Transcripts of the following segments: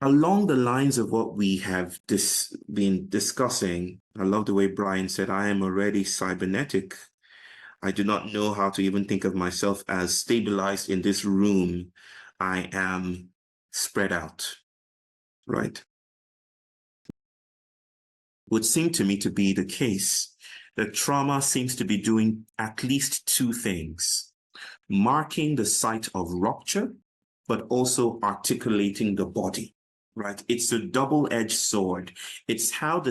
along the lines of what we have been discussing, I love the way Brian said, I am already cybernetic. I do not know how to even think of myself as stabilized in this room. I am spread out, right? Would seem to me to be the case that trauma seems to be doing at least two things: marking the site of rupture, but also articulating the body, right? It's a double-edged sword. It's how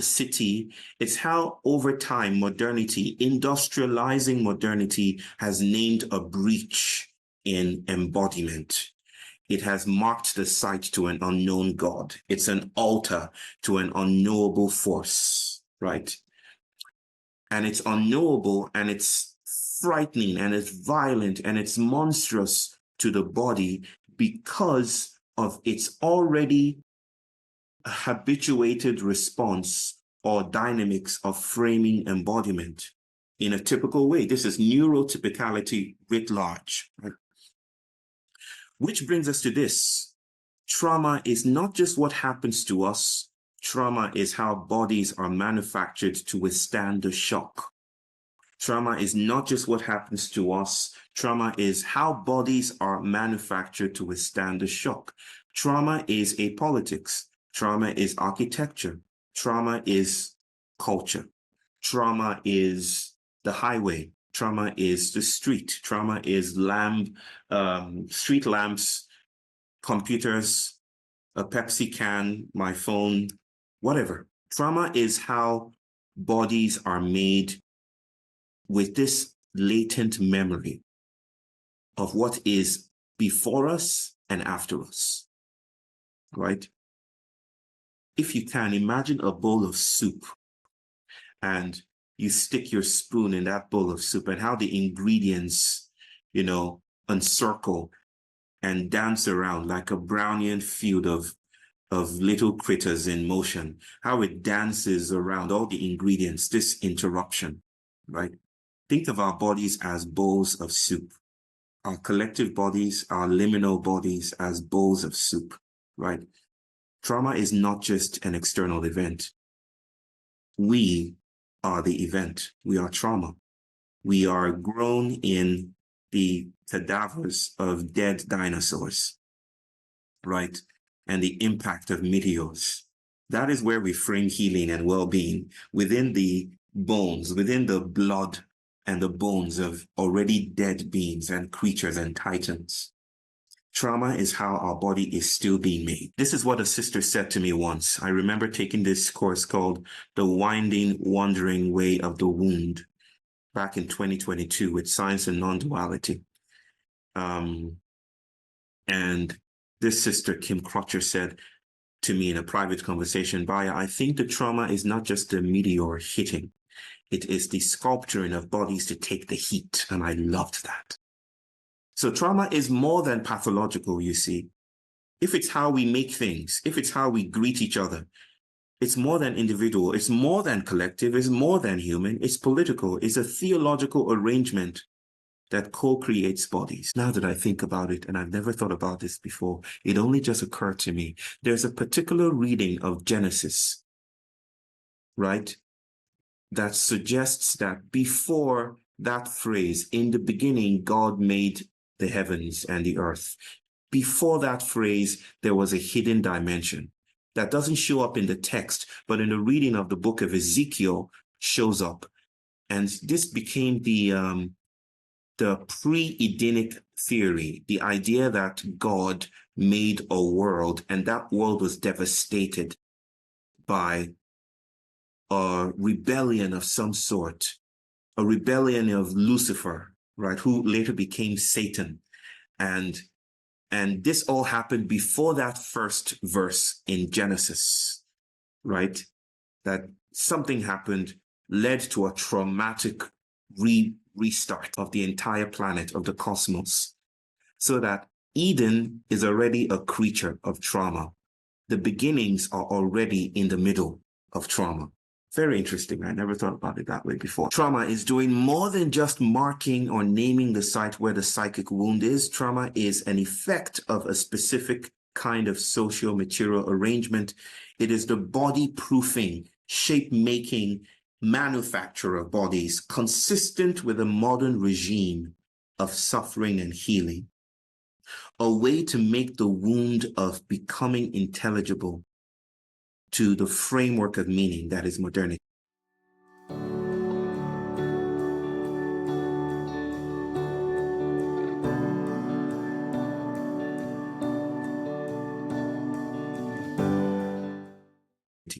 over time, modernity, industrializing modernity, has named a breach in embodiment. It has marked the site to an unknown God. It's an altar to an unknowable force, right? And it's unknowable, and it's frightening, and it's violent, and it's monstrous to the body because of its already habituated response or dynamics of framing embodiment in a typical way. This is neurotypicality writ large, right? Which brings us to this. Trauma is not just what happens to us. Trauma is how bodies are manufactured to withstand the shock. Trauma is not just what happens to us. Trauma is how bodies are manufactured to withstand the shock. Trauma is a politics. Trauma is architecture. Trauma is culture. Trauma is the highway. Trauma is the street. Trauma is street lamps, computers, a Pepsi can, my phone, whatever. Trauma is how bodies are made with this latent memory of what is before us and after us, right? If you can, imagine a bowl of soup, and you stick your spoon in that bowl of soup, and how the ingredients, encircle and dance around like a Brownian field of little critters in motion, how it dances around all the ingredients, this interruption, right? Think of our bodies as bowls of soup, our collective bodies, our liminal bodies as bowls of soup, right? Trauma is not just an external event. We are the event. We are trauma. We are grown in the cadavers of dead dinosaurs, right? And the impact of meteors. That is where we frame healing and well-being, within the bones, within the blood and the bones of already dead beings and creatures and titans. Trauma is how our body is still being made. This is what a sister said to me once. I remember taking this course called The Winding, Wandering Way of the Wound back in 2022 with Science and Non-Duality. And this sister, Kim Crutcher, said to me in a private conversation, Baya, I think the trauma is not just the meteor hitting. It is the sculpturing of bodies to take the heat. And I loved that. So trauma is more than pathological, you see. If it's how we make things, if it's how we greet each other, it's more than individual, it's more than collective, it's more than human, it's political, it's a theological arrangement that co-creates bodies. Now that I think about it, and I've never thought about this before, it only just occurred to me. There's a particular reading of Genesis, right, that suggests that before that phrase, in the beginning, God made the heavens and the earth. Before that phrase, there was a hidden dimension that doesn't show up in the text, but in the reading of the book of Ezekiel shows up. And this became the pre-Edenic theory, the idea that God made a world and that world was devastated by a rebellion of some sort, a rebellion of Lucifer, right, who later became Satan. And this all happened before that first verse in Genesis, right? That something happened, led to a traumatic restart of the entire planet, of the cosmos, so that Eden is already a creature of trauma. The beginnings are already in the middle of trauma. Very interesting. I never thought about it that way before. Trauma is doing more than just marking or naming the site where the psychic wound is. Trauma is an effect of a specific kind of socio-material arrangement. It is the body-proofing, shape-making manufacture of bodies consistent with a modern regime of suffering and healing, a way to make the wound of becoming intelligible to the framework of meaning that is modernity.